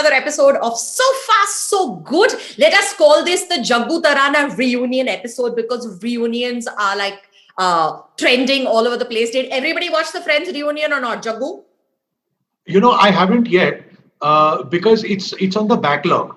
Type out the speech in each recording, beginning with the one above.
another episode of So Fast, So Good. Let us call this the Jaggu Tarana reunion episode because reunions are like trending all over the place. Did everybody watch the Friends reunion or not, Jaggu? I haven't yet because it's on the backlog.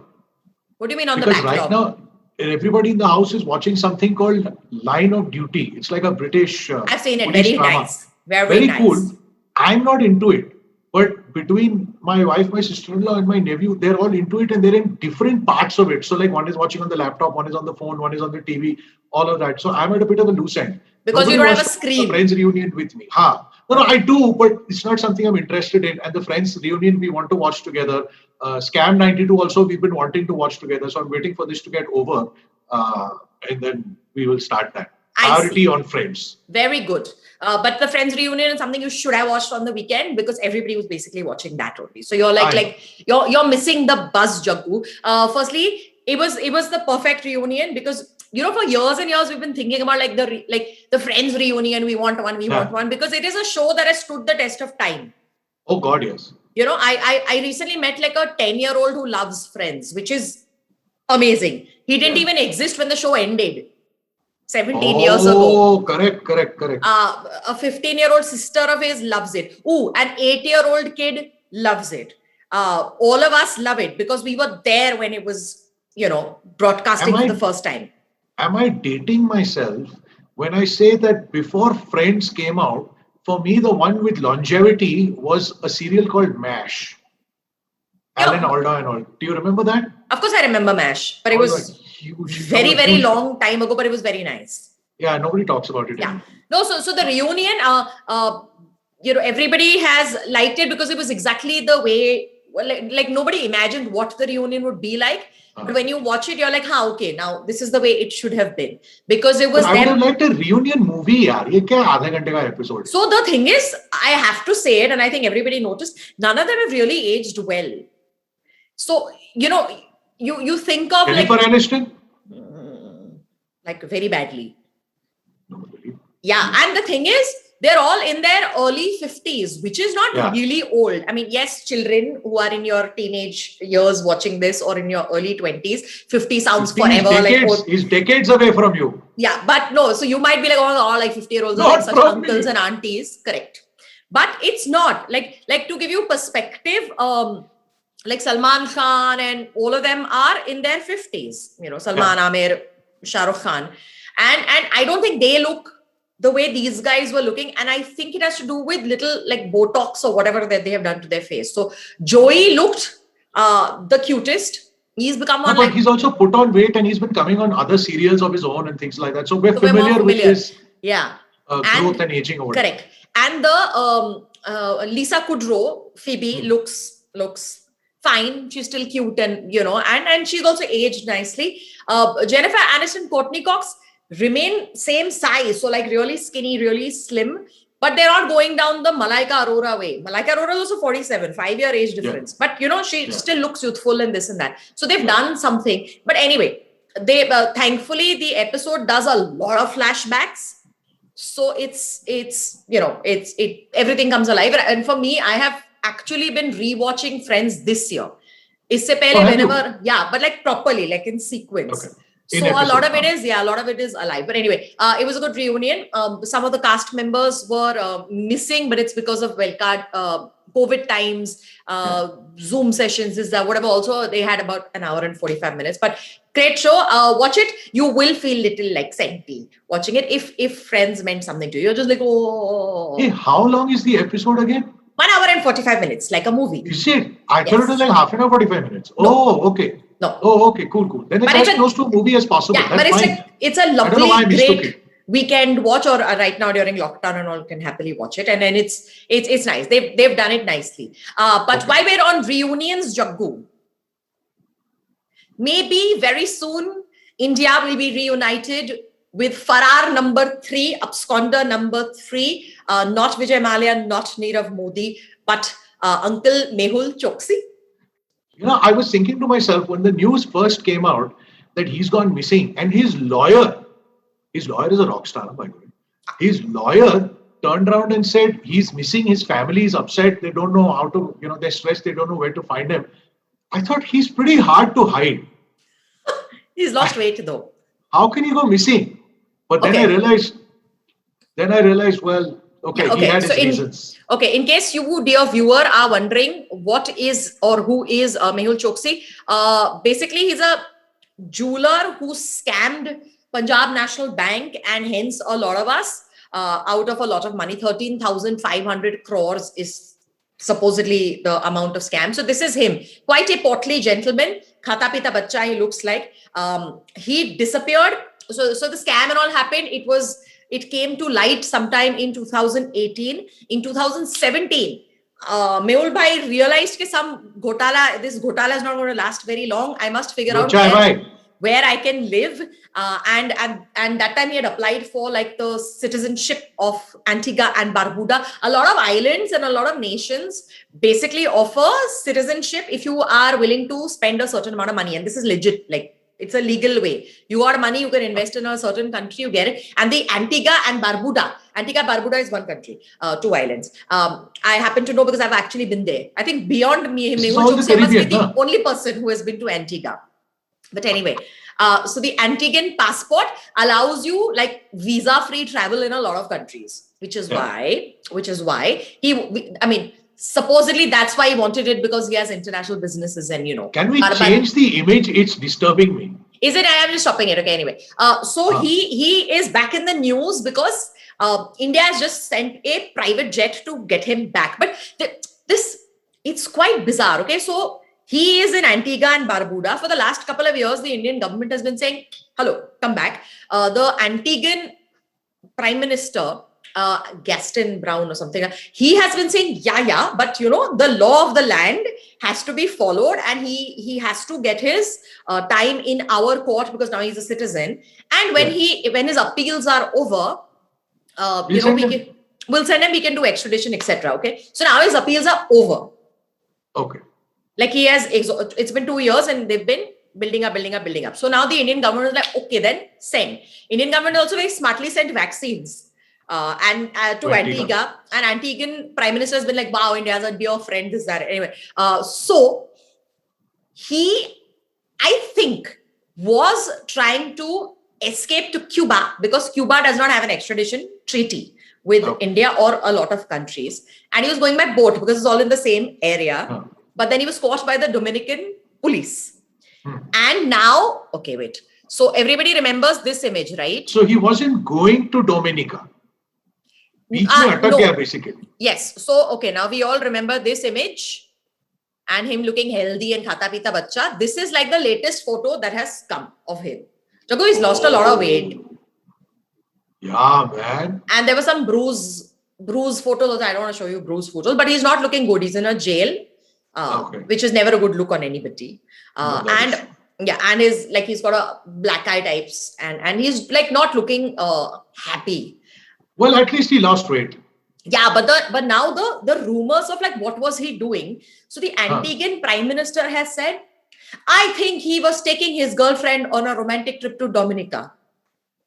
What do you mean on Because the backlog? right now, everybody in the house is watching something called Line of Duty. It's like a British I've seen it. police Very drama. nice. Very Very nice. cool. I'm not into it. But between my wife, my sister-in-law, and my nephew, they're all into it and they're in different parts of it. So, like, one is watching on the laptop, one is on the phone, one is on the TV, all of that. So, I'm at a bit of a loose end. Because you Nobody don't have wants a to screen. watch the Friends reunion with me. No, I do, but it's not something I'm interested in. And the Friends reunion we want to watch together. Scam 92 also we've been wanting to watch together. So, I'm waiting for this to get over and then we will start that. Priority on Friends. Very good. But the Friends reunion is something you should have watched on the weekend because everybody was basically watching that only. So you're you're missing the buzz, Jaggu. Firstly, it was the perfect reunion because for years and years we've been thinking about the Friends reunion. We want one because it is a show that has stood the test of time. Oh God, yes. I recently met like a 10-year-old who loves Friends, which is amazing. He didn't even exist when the show ended. 17 years ago. Oh, correct. A 15-year-old sister of his loves it. An 8-year-old kid loves it. All of us love it because we were there when it was, broadcasting for the first time. Am I dating myself when I say that before Friends came out, for me, the one with longevity was a serial called MASH. Alan Alda and all. Do you remember that? Of course, I remember MASH, but it was huge. Very long time ago, but it was very nice. Yeah, nobody talks about it anymore. No, so the reunion, everybody has liked it because it was exactly the way, like nobody imagined what the reunion would be like. But when you watch it, you're like, okay, now this is the way it should have been. Because it was I would have liked a reunion movie, yaar. Ye kya aadha ghante ka episode? So the thing is, I have to say it, and I think everybody noticed, none of them have really aged well. So, you think of Jennifer Aniston? Like very badly. No, really. Yeah, and the thing is, they're all in their early 50s, which is not really old. I mean, yes, children who are in your teenage years watching this or in your early 20s, 50 sounds forever. He's decades away from you. Yeah, but no, so you might be like, oh, like 50-year-olds are like such uncles and aunties. Correct. But it's not. Like to give you perspective, like Salman Khan and all of them are in their 50s. Salman, Amir, Shah Rukh Khan. And I don't think they look the way these guys were looking. And I think it has to do with little like Botox or whatever that they have done to their face. So Joey looked the cutest. He's become one. But he's also put on weight and he's been coming on other serials of his own and things like that. So we're familiar with his growth and aging over. Correct. And the Lisa Kudrow, Phoebe, looks fine. She's still cute and, and she's also aged nicely. Jennifer Aniston, Courtney Cox remain same size. So like really skinny, really slim, but they're not going down the Malaika Arora way. Malaika Arora is also 47, 5-year age difference. But, she still looks youthful and this and that. So they've done something. But anyway, they thankfully the episode does a lot of flashbacks. So it's everything comes alive. And for me, I have actually been rewatching Friends this year. Isse pehle but like properly, like in sequence. Okay. So a lot of it is alive. But anyway, it was a good reunion. Some of the cast members were missing, but it's because of COVID times, Zoom sessions, whatever. Also, they had about an hour and 45 minutes. But great show. Watch it. You will feel little like senti watching it if Friends meant something to you. You're just like, oh. Hey, how long is the episode again? 1 hour and 45 minutes, like a movie. Is it? I thought it was like half an hour, 45 minutes. No. Oh, okay. No. Oh, okay, cool. Then it's as close to a movie as possible. Yeah, but it's a lovely, great weekend watch, or right now during lockdown and all, you can happily watch it. And then it's nice. They've done it nicely. But while we're on reunions, Jaggu, maybe very soon India will be reunited with Farar number 3, absconder number 3, not Vijay Mallya, not Nirav Modi, but Uncle Mehul Choksi. I was thinking to myself when the news first came out that he's gone missing, and his lawyer is a rock star, by the way. His lawyer turned around and said he's missing, his family is upset, they don't know how to, they're stressed, they don't know where to find him. I thought he's pretty hard to hide. He's lost weight though. How can he go missing? But then Okay. I realized, well, okay, Yeah, he okay. had So his reasons. in case you, dear viewer, are wondering what is or who is Mehul Choksi, basically he's a jeweler who scammed Punjab National Bank, and hence a lot of us out of a lot of money. 13,500 crores is supposedly the amount of scam. So this is him, quite a portly gentleman, khata pita bacha he looks like. He disappeared. So the scam and all happened. It came to light sometime in 2018. In 2017, Mehul Bhai realized that this ghotala is not going to last very long. I must figure out where I can live. And that time he had applied for like the citizenship of Antigua and Barbuda. A lot of islands and a lot of nations basically offer citizenship if you are willing to spend a certain amount of money. And this is legit, like it's a legal way. You got money, you can invest in a certain country, you get it. And the Antigua and Barbuda is one country, 2 islands. I happen to know because I've actually been there. I think beyond me, Mehul Choksi must be the only person who has been to Antigua. But anyway, so the Antiguan passport allows you like visa-free travel in a lot of countries, which is why supposedly that's why he wanted it, because he has international businesses and, you know. Can we change the image? It's disturbing me. Is it? I am just stopping it. Okay, anyway. He is back in the news because India has just sent a private jet to get him back. But it's quite bizarre. Okay, so he is in Antigua and Barbuda. For the last couple of years, the Indian government has been saying, hello, come back. The Antiguan Prime Minister, Gaston Brown or something, he has been saying, yeah, but you know, the law of the land has to be followed, and he has to get his time in our court because now he's a citizen. And when his appeals are over, we'll send him, we can do extradition, etc. Okay. So now his appeals are over. Okay. Like it's been 2 years and they've been building up. So now the Indian government is like, okay, then send. Indian government also very smartly sent vaccines to Antigua. And Antiguan Prime Minister has been like, wow, India has a dear friend, this, that. Anyway, so he, I think, was trying to escape to Cuba because Cuba does not have an extradition treaty with India or a lot of countries. And he was going by boat because it's all in the same area. But then he was caught by the Dominican police. And now, okay, wait. So everybody remembers this image, right? So he wasn't going to Dominica. No. Basically. Yes. So, okay, now we all remember this image and him looking healthy and khata pita bacha. This is like the latest photo that has come of him. Jago, he's lost a lot of weight. Yeah, man. And there were some bruise photos. I don't want to show you bruise photos, but he's not looking good. He's in a jail. Which is never a good look on anybody. And he's got a black eye types and he's like not looking happy. Well, at least he lost weight. Yeah, but now the rumors of like what was he doing? So the Antiguan Prime Minister has said, I think he was taking his girlfriend on a romantic trip to Dominica.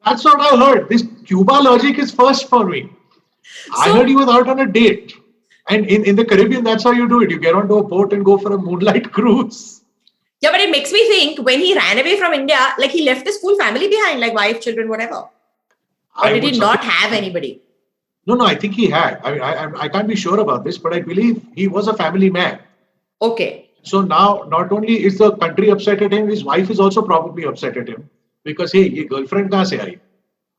That's what I heard. This Cuba logic is first for me. I heard he was out on a date. And in the Caribbean, that's how you do it. You get onto a boat and go for a moonlight cruise. Yeah, but it makes me think when he ran away from India, like he left his full family behind, like wife, children, whatever. Or did he not have anybody? No, I think he had. I can't be sure about this, but I believe he was a family man. Okay. So now, not only is the country upset at him, his wife is also probably upset at him because, hey, your girlfriend kahan se aayi?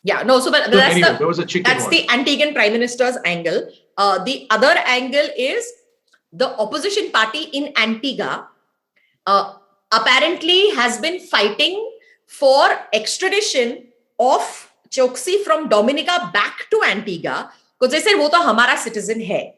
Yeah, no, so but that's anyway, there was a that's the Antiguan Prime Minister's angle. The other angle is the opposition party in Antigua apparently has been fighting for extradition of Choksi from Dominica back to Antigua because they said wo to hamara citizen hai.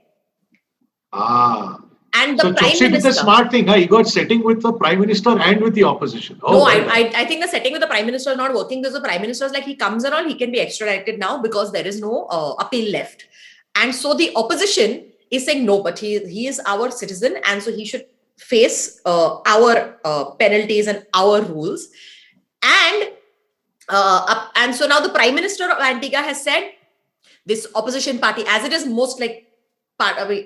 And the so Prime Choksi Minister did the smart thing. He got setting with the Prime Minister and with the opposition. No, I think the setting with the Prime Minister is not working because the Prime Minister is like, he comes and all, he can be extradited now because there is no appeal left. And so the opposition is saying, no, but he is our citizen and so he should face our penalties and our rules. And so now the Prime Minister of Antigua has said, this opposition party, as it is most like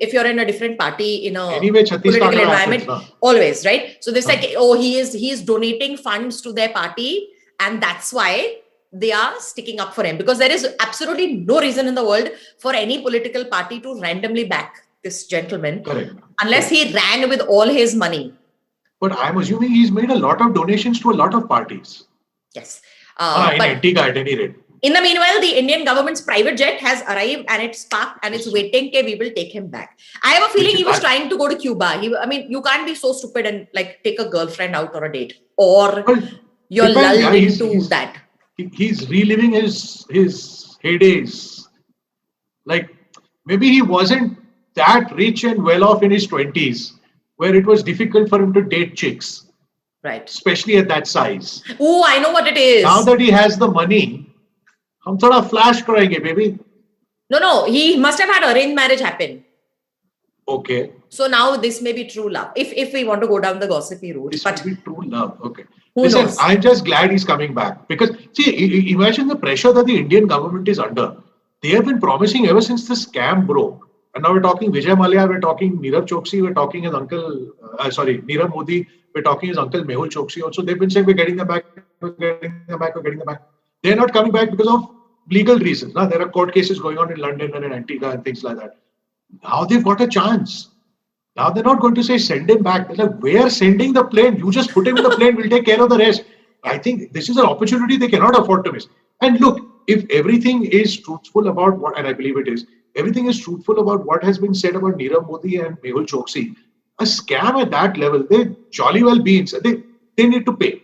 if you're in a different party in a Anyway, Chhattisgarh political happens, environment, na. always, right? So there's Huh. like, oh, he's donating funds to their party, and that's why they are sticking up for him, because there is absolutely no reason in the world for any political party to randomly back this gentleman Correct. unless he ran with all his money. But I'm assuming he's made a lot of donations to a lot of parties. Yes. In But Antigua, at any rate. in the meanwhile, the Indian government's private jet has arrived and it's parked and it's waiting. Okay, we will take him back. I have a feeling he was trying to go to Cuba. I mean, you can't be so stupid and like take a girlfriend out on a date, or Well, you're depends, lulled yeah, into that. He's reliving his heydays. Like, maybe he wasn't that rich and well off in his 20s, where it was difficult for him to date chicks, Right. especially at that size. Oh, I know what it is. Now that he has the money, hum thoda flash karenge, baby. No, he must have had arranged marriage happen. Okay. So now this may be true love. If we want to go down the gossipy route, This but will be true love. Okay. Who Listen, knows? I'm just glad he's coming back, because see, imagine the pressure that the Indian government is under. They have been promising ever since the scam broke. And now we're talking Vijay Mallya, we're talking Nirav Choksi, we're talking his uncle, Nirav Modi, we're talking his uncle Mehul Choksi also. They've been saying we're getting them back, we're getting them back, we're getting them back. They're not coming back because of legal reasons. Now there are court cases going on in London and in Antigua and things like that. Now they've got a chance. Now they're not going to say send him back. They're like, we're sending the plane. You just put him in the plane. We'll take care of the rest. I think this is an opportunity they cannot afford to miss. And look, if everything is truthful about what, and I believe it is, everything is truthful about what has been said about Nirav Modi and Mehul Choksi, a scam at that level, they jolly well beans. They need to pay.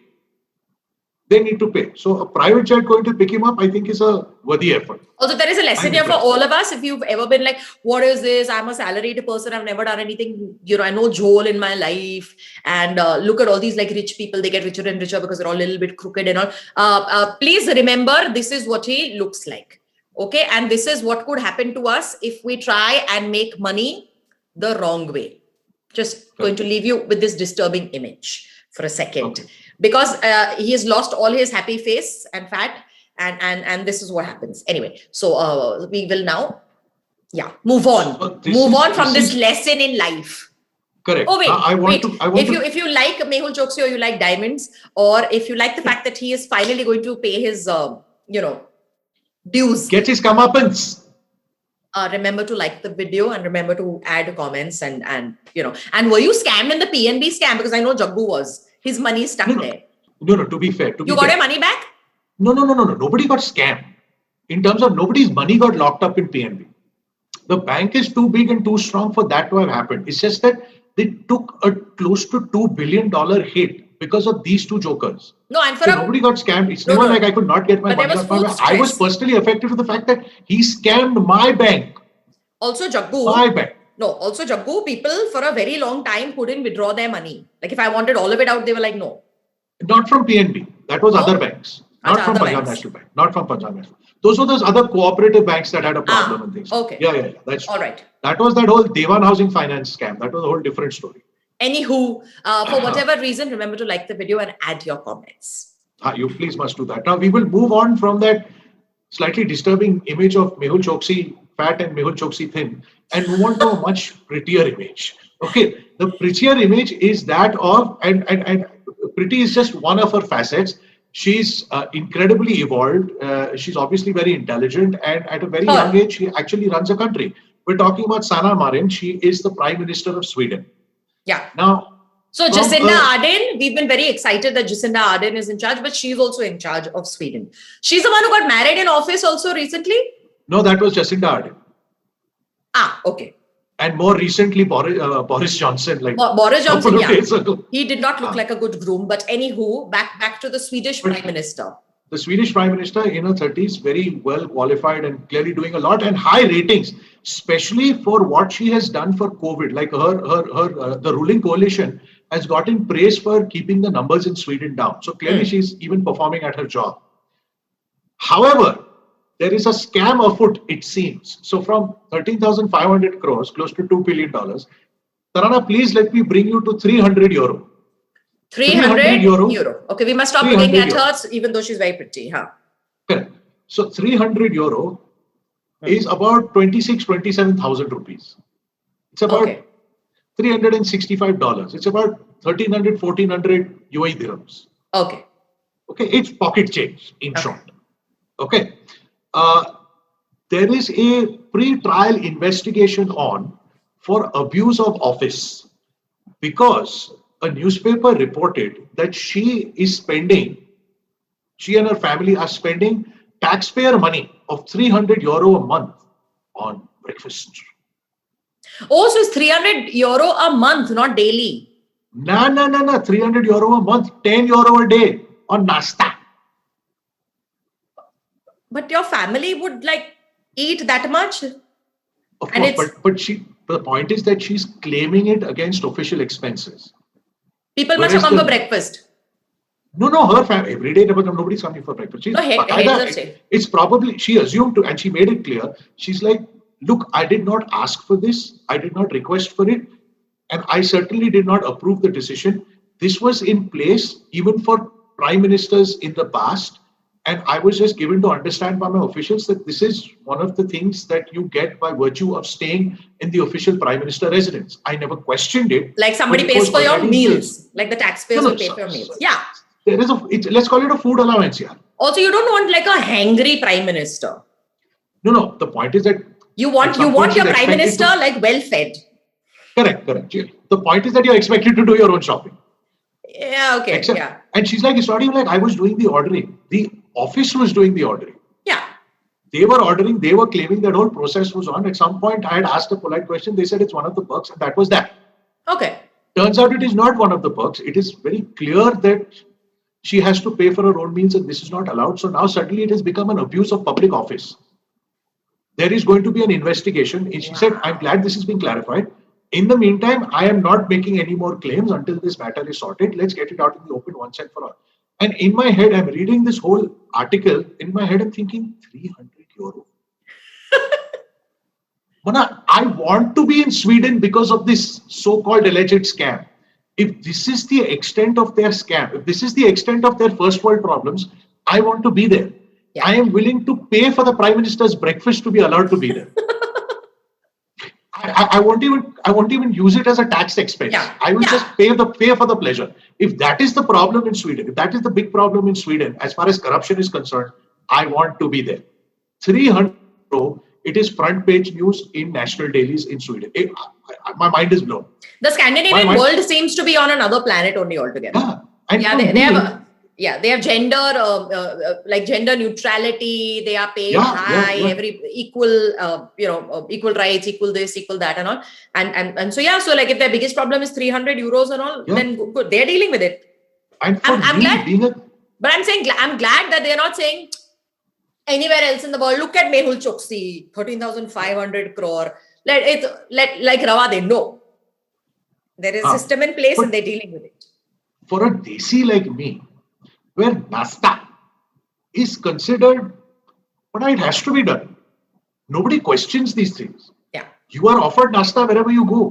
They need to pay. So a private jet going to pick him up, I think, is a worthy effort. also there is a lesson here for all of us. If you've ever been like, what is this? I'm a salaried person. I've never done anything. I know Joel in my life. And look at all these like rich people. They get richer and richer because they're all a little bit crooked and all. Please remember, this is what he looks like. Okay. And this is what could happen to us if we try and make money the wrong way. Just going to leave you with this disturbing image for a second. Okay. Because he has lost all his happy face and fat, and this is what happens. Anyway, so we will now, move on. From this lesson in life. Correct. Oh wait, if if you like Mehul Choksi or you like diamonds, or if you like the fact that he is finally going to pay his dues, get his comeuppance. remember to like the video and remember to add comments and were you scammed in the PNB scam? Because I know Jaggu was. His money is stuck there. No, to be fair. You got your money back? No. Nobody got scammed. In terms of nobody's money got locked up in PNB. The bank is too big and too strong for that to have happened. It's just that they took a close to $2 billion hit because of these two jokers. No, and nobody got scammed. It's never like I could not get my money back. I was personally affected with the fact that he scammed my bank. Also, Jaggu. My bank. No, also Jaggu, people for a very long time couldn't withdraw their money. Like if I wanted all of it out, they were like, no. Not from PNB. That was other banks. Not from Punjab National Bank. Not from Punjab National Bank. Those were those other cooperative banks that had a problem and things. Okay. Yeah. That's all right. That was that whole Dewan Housing Finance scam. That was a whole different story. Anywho, for whatever reason, remember to like the video and add your comments. You please must do that. Now we will move on from that slightly disturbing image of Mehul Choksi fat and Mehul Choksi thin and move on to a much prettier image. Okay, the prettier image is that of, and pretty is just one of her facets. She's incredibly evolved. She's obviously very intelligent, and at a very young age, she actually runs a country. We're talking about Sanna Marin. She is the Prime Minister of Sweden. Yeah. Now, so Jacinda Ardern, we've been very excited that Jacinda Ardern is in charge, but she's also in charge of Sweden. She's the one who got married in office also recently? No, that was Jacinda Ardern. Okay. And more recently, Boris Johnson. Boris Johnson, days ago. He did not look like a good groom. But anywho, back to the Swedish Prime Minister. The Swedish Prime Minister in her 30s, very well qualified and clearly doing a lot and high ratings, especially for what she has done for COVID. Like the ruling coalition has gotten praise for keeping the numbers in Sweden down. So clearly she's even performing at her job. However, there is a scam afoot, it seems. So from 13,500 crores, close to $2 billion, Taranah, please let me bring you to 300 euro. 300 euro. Okay, we must stop looking at her, even though she's very pretty. Correct. So 300 euro is about 27,000 rupees. It's about Okay. $365. It's about 1,300, 1,400 UAE dirhams. Okay. Okay, it's pocket change in Okay. short. Okay. Uh, there is a pre-trial investigation on for abuse of office because a newspaper reported that she and her family are spending taxpayer money of €300 a month on breakfast. Oh, so it's €300 a month, not daily. No, €300 a month, €10 a day on nasta. But your family would like eat that much? Of And course, it's but the point is that she's claiming it against official expenses. people must have Whereas come for the- breakfast. No, her family every day, but nobody's coming for breakfast. She's No, heads baqaida- are safe. It's probably she assumed to, and she made it clear. She's like, look, I did not ask for this. I did not request for it, and I certainly did not approve the decision. This was in place even for prime ministers in the past, and I was just given to understand by my officials that this is one of the things that you get by virtue of staying in the official prime minister residence. I never questioned it. Like somebody but it pays was for your already in place. meals. Like the taxpayers will pay for your meals. Yeah. There is let's call it a food allowance here. Also, you don't want like a hangry prime minister. No. The point is that You want At some your point she's prime expected minister to- like well fed. correct. Yeah. The point is that you're expected to do your own shopping. Yeah. Okay. Except, Yeah. and she's like, it's not even like I was doing the ordering. The office was doing the ordering. Yeah. They were ordering. They were claiming that whole process was on. At some point, I had asked a polite question. They said it's one of the perks, and that was that. Okay. Turns out it is not one of the perks. It is very clear that she has to pay for her own meals, and this is not allowed. So now suddenly it has become an abuse of public office. There is going to be an investigation. And she said, I'm glad this is being clarified. In the meantime, I am not making any more claims until this matter is sorted. Let's get it out in the open once and for all. And in my head, I'm reading this whole article. In my head, I'm thinking, €300. Mana, I want to be in Sweden because of this so-called alleged scam. If this is the extent of their scam, if this is the extent of their first world problems, I want to be there. Yeah. I am willing to pay for the Prime Minister's breakfast to be allowed to be there. I won't even use it as a tax expense. Yeah. I will Yeah. just pay for the pleasure. If that is the problem in Sweden, if that is the big problem in Sweden, as far as corruption is concerned, I want to be there. 300 euro, it is front page news in national dailies in Sweden. My mind is blown. The Scandinavian My- world seems to be on another planet only altogether. Yeah. And Yeah, for they me, have they have gender like gender neutrality. They are paid Yeah, high, yeah. every equal equal rights, equal this, equal that, and all. And so so like if their biggest problem is €300 and all, Yeah. then good, they're dealing with it. and for I'm me, glad- being a But I'm saying I'm glad that they're not saying anywhere else in the world. Look at Mehul Choksi, 13,500 crore. Like Rawade. No, there is a system in place but- and they're dealing with it. for a desi like me, where nasta is considered, but it has to be done. Nobody questions these things. Yeah. You are offered nasta wherever you go.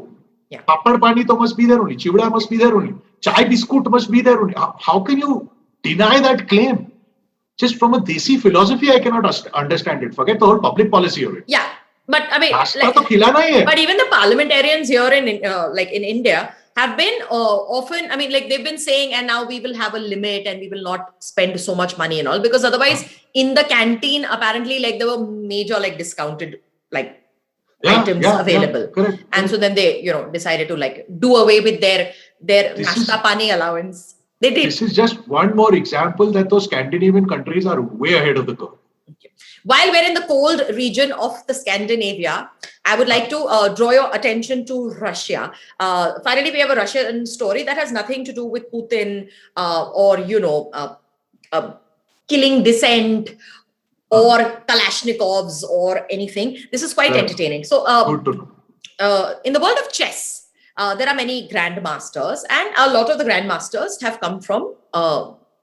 Yeah. Papad pani to must be there only. Chivda must be there only. Chai biscuit must be there only. How can you deny that claim? Just from a desi philosophy, I cannot understand it. Forget the whole public policy of it. Yeah, but I mean, Nasta to khilana hi hai. but even the parliamentarians here in India have been often, I mean, like they've been saying, and now we will have a limit and we will not spend so much money and all, because otherwise in the canteen, apparently like there were major like discounted like items available. Correct. And so then they, decided to like do away with their This nashta pani allowance. They did. This is just one more example that those Scandinavian countries are way ahead of the curve. While we're in the cold region of the Scandinavia, I would like to draw your attention to Russia. Finally, we have a Russian story that has nothing to do with Putin or, killing dissent or Kalashnikovs or anything. This is quite Right. entertaining. So Good to know. in the world of chess, there are many grandmasters, and a lot of the grandmasters have come from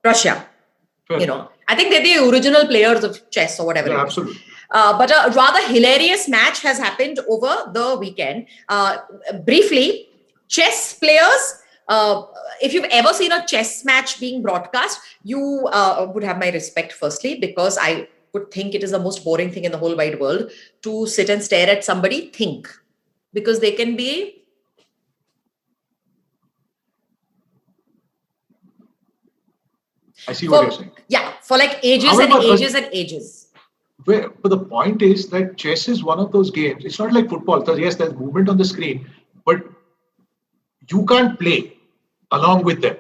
Russia. Fair. I think they're the original players of chess or whatever. Yeah, it is. absolutely. But a rather hilarious match has happened over the weekend. Briefly, chess players, if you've ever seen a chess match being broadcast, you would have my respect firstly, because I would think it is the most boring thing in the whole wide world to sit and stare at somebody think. because they can be. I see what you're saying. Yeah, for like ages However, and ages and ages. But the point is that chess is one of those games. It's not like football. So yes, there's movement on the screen, but you can't play along with them.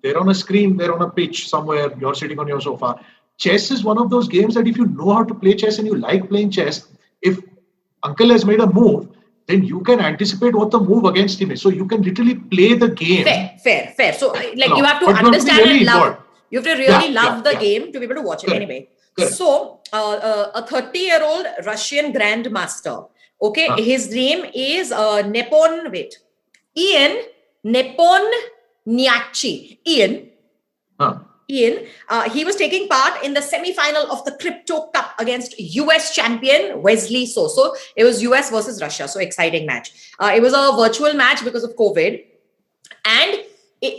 They're on a screen, they're on a pitch somewhere, you're sitting on your sofa. Chess is one of those games that if you know how to play chess and you like playing chess, if uncle has made a move, then you can anticipate what the move against him is. So you can literally play the game. Fair. So like No, you have to but you have to be understand really and love. involved. You have to really Yeah, love the yeah. game to be able to watch it. Correct. Anyway. Correct. So a 30-year-old Russian grandmaster. Okay, his name is Ian Nepomniachtchi. Ian, he was taking part in the semi-final of the Crypto Cup against US champion Wesley So. So it was US versus Russia. So exciting match. It was a virtual match because of COVID. And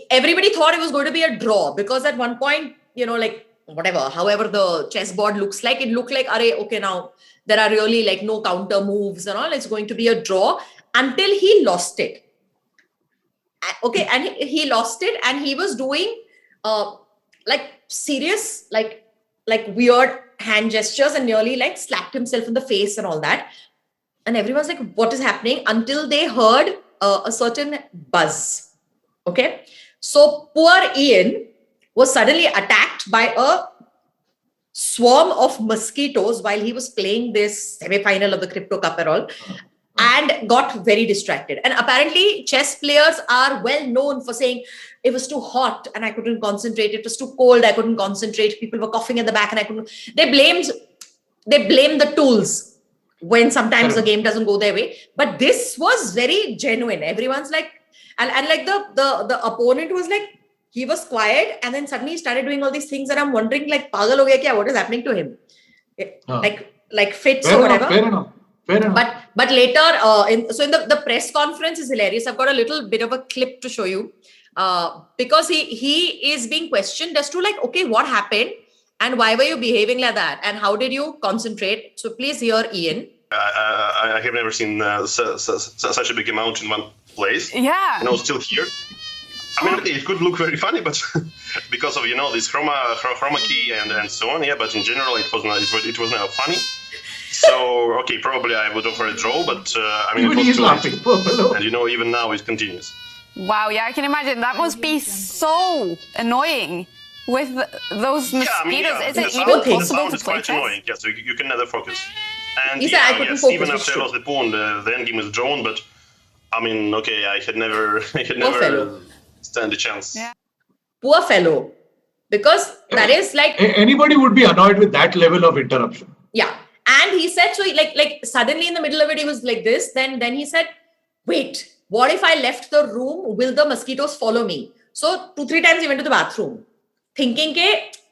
everybody thought it was going to be a draw because at one point, like whatever, however the chessboard looks like, it looked like, okay, now there are really like no counter moves and all. It's going to be a draw until he lost it. Okay, and he lost it and he was doing like serious, like weird hand gestures and nearly like slapped himself in the face and all that. And everyone's like, what is happening? Until they heard a certain buzz. Okay, so poor Ian was suddenly attacked by a swarm of mosquitoes while he was playing this semi-final of the Crypto Cup and all, and got very distracted. And apparently chess players are well known for saying it was too hot and I couldn't concentrate. It was too cold. I couldn't concentrate. People were coughing at the back and I couldn't. They blame the tools when sometimes the game doesn't go their way. But this was very genuine. Everyone's like, and like the opponent was like, he was quiet and then suddenly he started doing all these things and I'm wondering like, pagal ho gaya kya? What is happening to him? Like fits or whatever. Fair enough. But later, in the press conference is hilarious. I've got a little bit of a clip to show you because he is being questioned as to like, okay, what happened and why were you behaving like that and how did you concentrate? So please hear Ian. I have never seen such a big amount in one place. Yeah. Still here. I mean, it could look very funny, but because of this chroma key and so on. Yeah, but in general, it was not funny. So okay, probably I would offer a draw, but I mean, even he's laughing. And even now it continues. Wow, yeah, I can imagine that must be so annoying with those mosquitoes. Is it even possible to play quite chess? annoying. Yes, you can never focus. And He said I couldn't focus, even it's after I true. lost the pawn, the end game was drawn. But I mean, okay, I had never fellow. stand a chance. Yeah. Poor fellow. Because that is like, Anybody would be annoyed with that level of interruption. yeah. And he said, so like suddenly in the middle of it, he was like this. Then he said, wait, what if I left the room? Will the mosquitoes follow me? So 2-3 times he went to the bathroom, thinking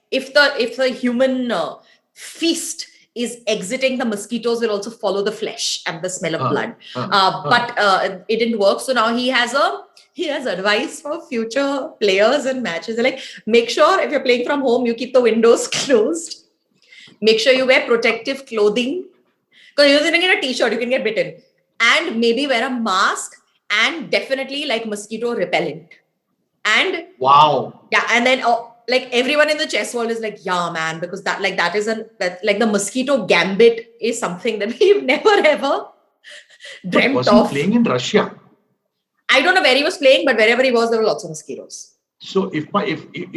if the human feast is exiting, the mosquitoes will also follow the flesh and the smell of blood. But it didn't work. So now he has advice for future players and matches. They're like, make sure if you're playing from home, you keep the windows closed. Make sure you wear protective clothing. Because you're sitting in a t-shirt, you can get bitten. And maybe wear a mask and definitely like mosquito repellent. And Wow. yeah, and then like everyone in the chess world is like, yeah, man, because that is like the mosquito gambit is something that we've never ever dreamt Was of. he playing in Russia? I don't know where he was playing, but wherever he was, there were lots of mosquitoes. So if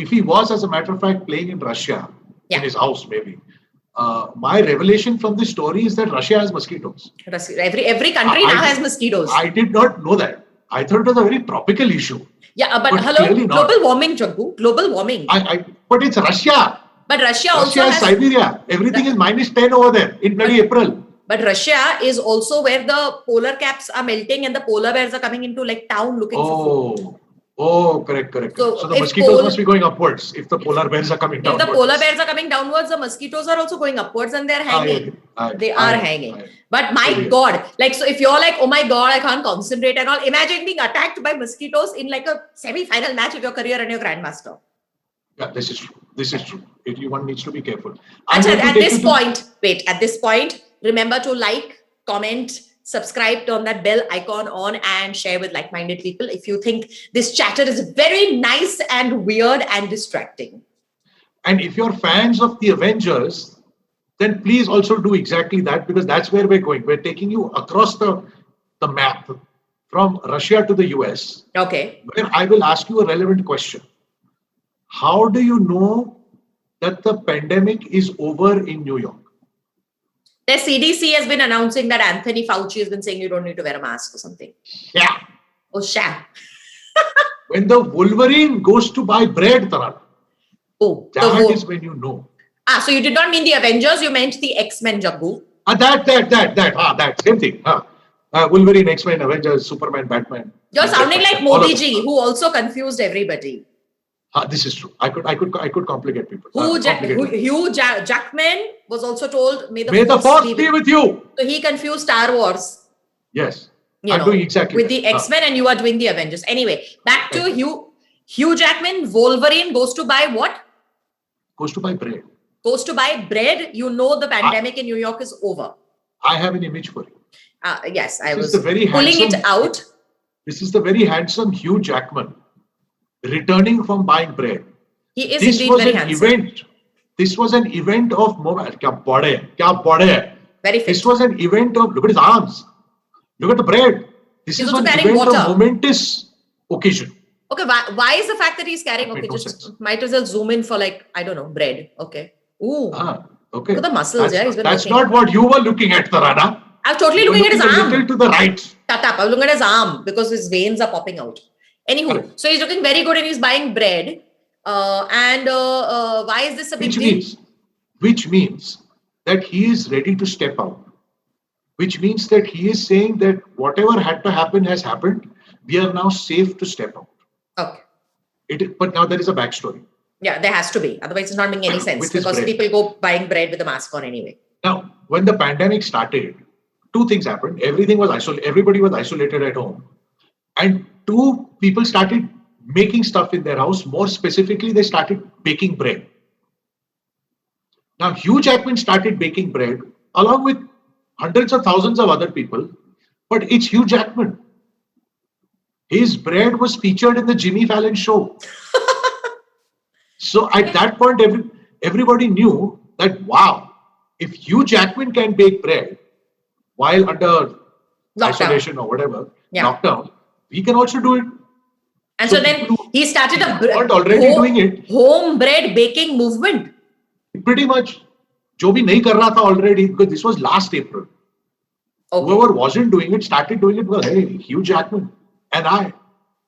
he was, as a matter of fact, playing in Russia, in his house maybe, my revelation from this story is that Russia has mosquitoes. Every country now has mosquitoes. I did not know that. I thought it was a very tropical issue. Yeah, but clearly hello, not. global warming, Jaggu, global warming. But it's Russia. But Russia also Russia is has, Siberia. Everything is -10 over there in bloody April. but Russia is also where the polar caps are melting and the polar bears are coming into like town looking for food. Oh, correct. So So the if mosquitoes must be going upwards if the polar bears are coming If downwards. the polar bears are coming downwards, the mosquitoes are also going upwards and they're hanging. They are hanging. But my God, like, so if you're like, oh my God, I can't concentrate and all, imagine being attacked by mosquitoes in like a semi-final match of your career and your grandmaster. Yeah, this is true. One needs to be careful. At this point, remember to like, comment, subscribe, turn that bell icon on, and share with like-minded people if you think this chatter is very nice and weird and distracting. And if you're fans of the Avengers, then please also do exactly that, because that's where we're going. We're taking you across the map from Russia to the US, Okay. where I will ask you a relevant question. How do you know that the pandemic is over in New York? The CDC has been announcing that Anthony Fauci has been saying you don't need to wear a mask or something. Yeah. Oh, sham. When the Wolverine goes to buy bread, Taran, Oh, that is when you know. so you did not mean the Avengers, you meant the X-Men, Jaggu. That same thing. Wolverine, X-Men, Avengers, Superman, Batman. You're sounding like Modi ji, who also confused everybody. This is true. I could complicate people. Hugh Jackman was also told, may the force be with you. So he confused Star Wars. Yes. I'm doing exactly with the X-Men, and you are doing the Avengers. Anyway, back to Hugh Jackman. Wolverine goes to buy what? Goes to buy bread. Goes to buy bread. You know the pandemic in New York is over. I have an image for you. Yes, I was pulling it out. This is the very handsome Hugh Jackman returning from buying bread. He is indeed very handsome. This was an event of mobile. Very fit. This was an event of, look at his arms. Look at the bread. This is an event of momentous occasion. Okay, why is the fact that he's carrying, might as well zoom in for bread. Okay. Ooh. Okay. Look at the muscles, That's not what you were looking at, Tarana. I was totally looking at his arm. A little to the right. I was looking at his arm because his veins are popping out. Anywho, so he's looking very good and he's buying bread. Why is this a big deal? Which means that he is ready to step out. Which means that he is saying that whatever had to happen has happened. We are now safe to step out. Okay. But now there is a backstory. Yeah, there has to be. Otherwise, it's not making any sense because people go buying bread with a mask on anyway. Now, when the pandemic started, two things happened. Everybody was isolated at home. And two, people started making stuff in their house. More specifically, they started baking bread. Now, Hugh Jackman started baking bread along with hundreds of thousands of other people. But it's Hugh Jackman. His bread was featured in the Jimmy Fallon show. So at that point, everybody knew that, wow, if Hugh Jackman can bake bread while under isolation or whatever, lockdown, we can also do it. And so then he started home bread baking movement. Pretty much. Jo bhi nahi kar raha tha already, because this was last April. Okay. Whoever wasn't doing it started doing it because, hey, Hugh Jackman and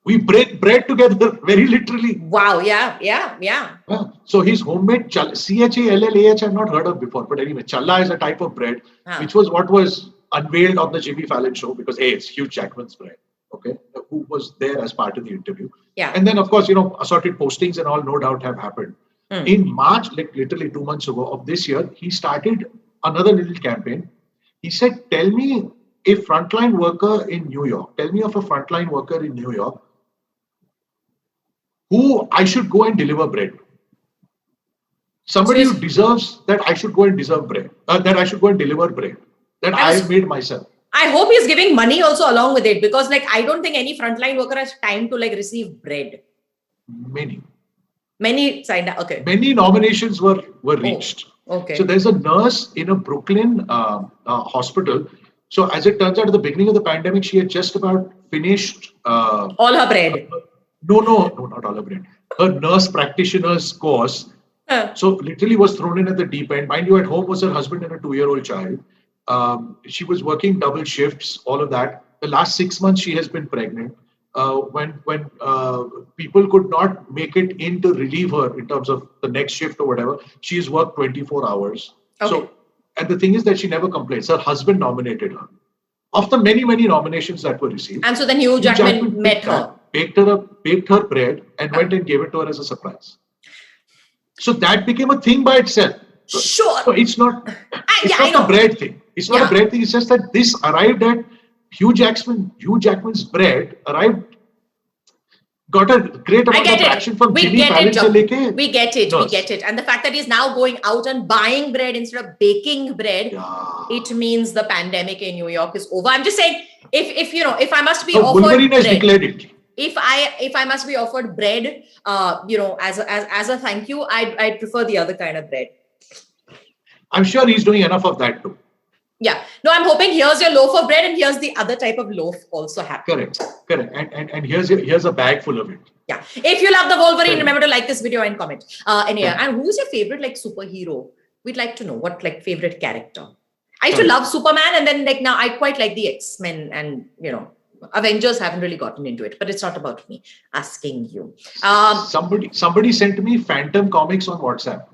we break bread together, very literally. Wow, yeah. So his homemade CHALLAH I've not heard of before, but anyway, challa is a type of bread, which was what was unveiled on the Jimmy Fallon show because, hey, it's Hugh Jackman's bread, okay, who was there as part of the interview. Yeah. And then, of course, assorted postings and all no doubt have happened. In March, like literally 2 months ago of this year, he started another little campaign. He said, tell me a frontline worker in New York. Tell me of a frontline worker in New York who I should go and deliver bread. Somebody who deserves that I should go and deliver bread. That I have made myself. I hope he's giving money also along with it, because I don't think any frontline worker has time to receive bread. Many signed up. Okay. Many nominations were reached. Okay. So there's a nurse in a Brooklyn hospital. So as it turns out, at the beginning of the pandemic, she had just about finished all her bread. No, not all her bread. Her nurse practitioner's course. So literally was thrown in at the deep end. Mind you, at home was her husband and a 2-year-old child. She was working double shifts, all of that. The last 6 months, she has been pregnant. When people could not make it in to relieve her in terms of the next shift or whatever, she's worked 24 hours. Okay. So, and the thing is that she never complains. Her husband nominated her. Of the many, many nominations that were received. And so then Hugh Jackman met her. Baked her bread and went and gave it to her as a surprise. So that became a thing by itself. Sure. So it's not a bread thing. It's not a bread thing. It's just that this arrived at Hugh Jackman's bread arrived got a great amount of traction from chili palette se leke. We get it. And the fact that he's now going out and buying bread instead of baking bread, it means the pandemic in New York is over. I'm just saying, if I must be offered Wolverine has bread, declared it. if I must be offered bread, as a thank you, I'd prefer the other kind of bread. I'm sure he's doing enough of that too. Yeah. No, I'm hoping here's your loaf of bread and here's the other type of loaf also happening. Correct. And here's a bag full of it. Yeah. If you love the Wolverine, remember to like this video and comment. And who's your favorite superhero? We'd like to know what favorite character. I used to love Superman, and then now I quite like the X-Men, and Avengers haven't really gotten into it, but it's not about me asking you. Somebody sent me Phantom comics on WhatsApp.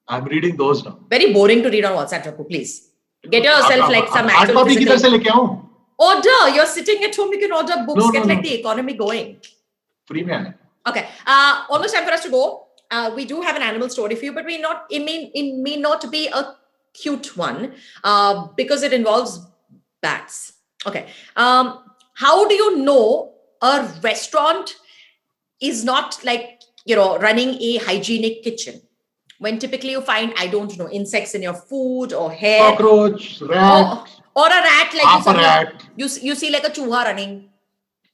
I'm reading those now. Very boring to read on WhatsApp, Jaku, please. Get yourself some actual physical. Order. You're sitting at home, you can order books, get the economy going. Free man. Okay. Almost time for us to go. We do have an animal story for you, but it may not be a cute one because it involves bats. Okay. How do you know a restaurant is not running a hygienic kitchen? When typically you find, I don't know, insects in your food or hair. Cockroach, rat. Or a rat, rat. You see like a chuha running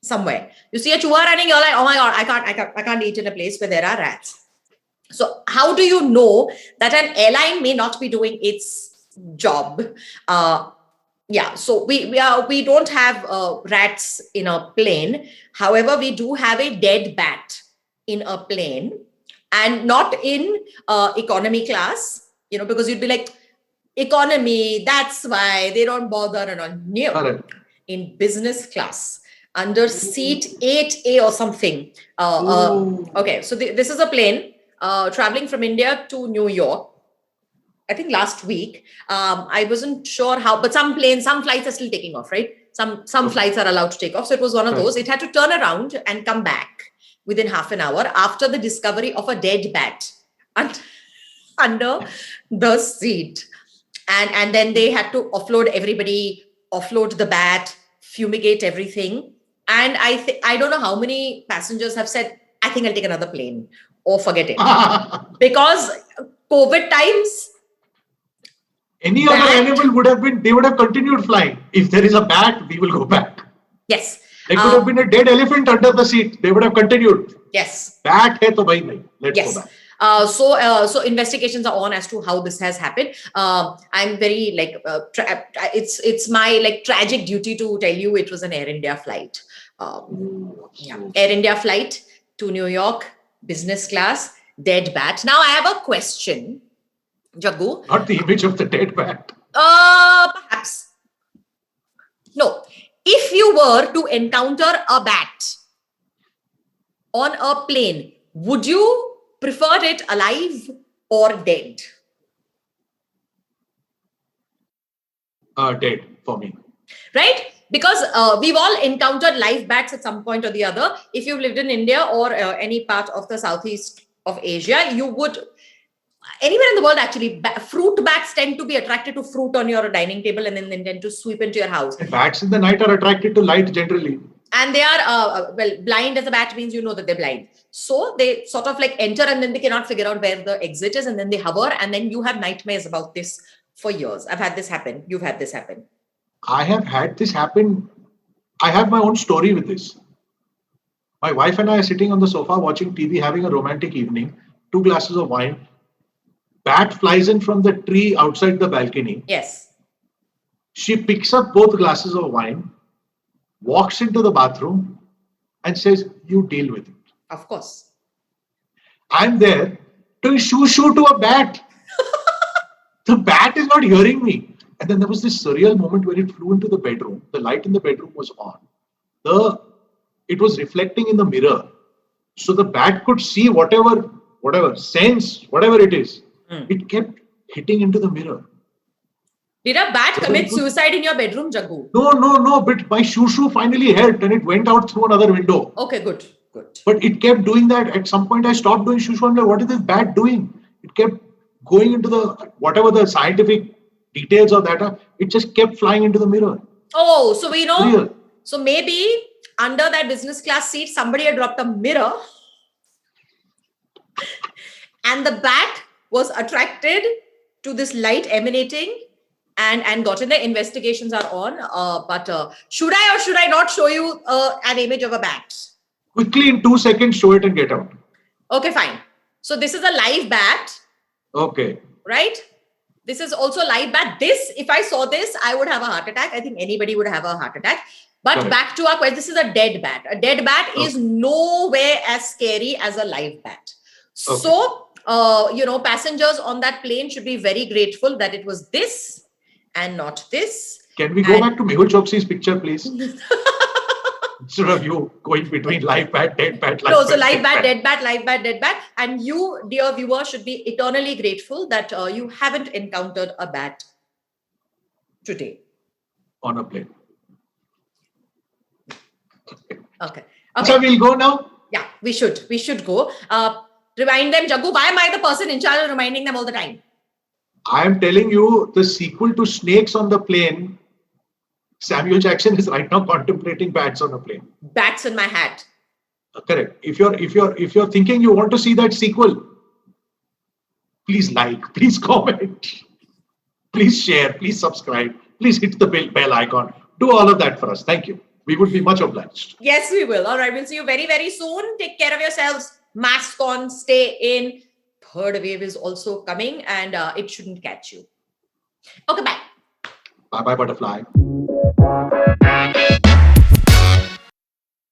somewhere. You see a chuha running, you're like, oh my God, I can't eat in a place where there are rats. So how do you know that an airline may not be doing its job? So we don't have rats in a plane. However, we do have a dead bat in a plane. And not in economy class, because you'd be like, economy, that's why they don't bother and all. No. In business class, under seat 8A or something. Okay, so this is a plane traveling from India to New York. I think last week. I wasn't sure how, but some flights are still taking off, right? Some flights are allowed to take off. So it was one of those. It had to turn around and come back within half an hour after the discovery of a dead bat under the seat. And then they had to offload everybody, offload the bat, fumigate everything. And I don't know how many passengers have said, I think I'll take another plane or forget it. Because COVID times. Any other animal they would have continued flying. If there is a bat, we will go back. Yes. There could have been a dead elephant under the seat. They would have continued. Yes. Bat hai to bhai nahi. Let's go back. So investigations are on as to how this has happened. I'm very it's my tragic duty to tell you it was an Air India flight. Air India flight to New York, business class, dead bat. Now I have a question, Jagu. Not the image of the dead bat. Perhaps. No. If you were to encounter a bat on a plane, would you prefer it alive or dead? Dead for me. Right? Because we've all encountered live bats at some point or the other. If you've lived in India or any part of the Southeast of Asia, you would... Anywhere in the world, actually, fruit bats tend to be attracted to fruit on your dining table and then they tend to sweep into your house. Bats in the night are attracted to light generally. And they are, blind as a bat means you know that they're blind. So they sort of enter and then they cannot figure out where the exit is and then they hover and then you have nightmares about this for years. I've had this happen. You've had this happen. I have had this happen. I have my own story with this. My wife and I are sitting on the sofa watching TV, having a romantic evening, 2 glasses of wine. Bat flies in from the tree outside the balcony. Yes. She picks up both glasses of wine, walks into the bathroom and says, you deal with it. Of course. I'm there doing shoo to a bat. The bat is not hearing me. And then there was this surreal moment where it flew into the bedroom. The light in the bedroom was on. It was reflecting in the mirror. So the bat could see whatever, sense, whatever it is. It kept hitting into the mirror. Did a bat commit suicide in your bedroom, Jagu? No. But my shoo finally helped and it went out through another window. Okay, good. But it kept doing that. At some point, I stopped doing shoo. I'm like, what is this bat doing? It kept going into whatever the scientific details of that are. It just kept flying into the mirror. Oh, so we know. Real. So maybe under that business class seat, somebody had dropped a mirror and the bat was attracted to this light emanating and got in. The investigations are on. But should I or should I not show you an image of a bat? Quickly in 2 seconds, show it and get out. Okay, fine. So this is a live bat. Okay. Right? This is also live bat. This, if I saw this, I would have a heart attack. I think anybody would have a heart attack. But Correct. back to our question, this is a dead bat. A dead bat is nowhere as scary as a live bat. Okay. So, passengers on that plane should be very grateful that it was this and not this. Can we go back to Mehul Choksi's picture, please? Instead of you going between live bat, dead bat, live No, so bat, live bat, dead bat, live bat, dead bat. And you, dear viewer, should be eternally grateful that you haven't encountered a bat today. On a plane. Okay. So we'll go now. Yeah, we should go. Remind them, Jaggu, why am I the person in charge of reminding them all the time? I am telling you, the sequel to Snakes on the Plane, Samuel Jackson is right now contemplating bats on a plane. Bats in my hat. Correct. If you're thinking you want to see that sequel, please like, please comment, please share, please subscribe, please hit the bell icon. Do all of that for us. Thank you. We would be much obliged. Yes, we will. All right, we'll see you very, very soon. Take care of yourselves. Mask on, stay in. Third wave is also coming and it shouldn't catch you. Okay, bye. Bye-bye, butterfly.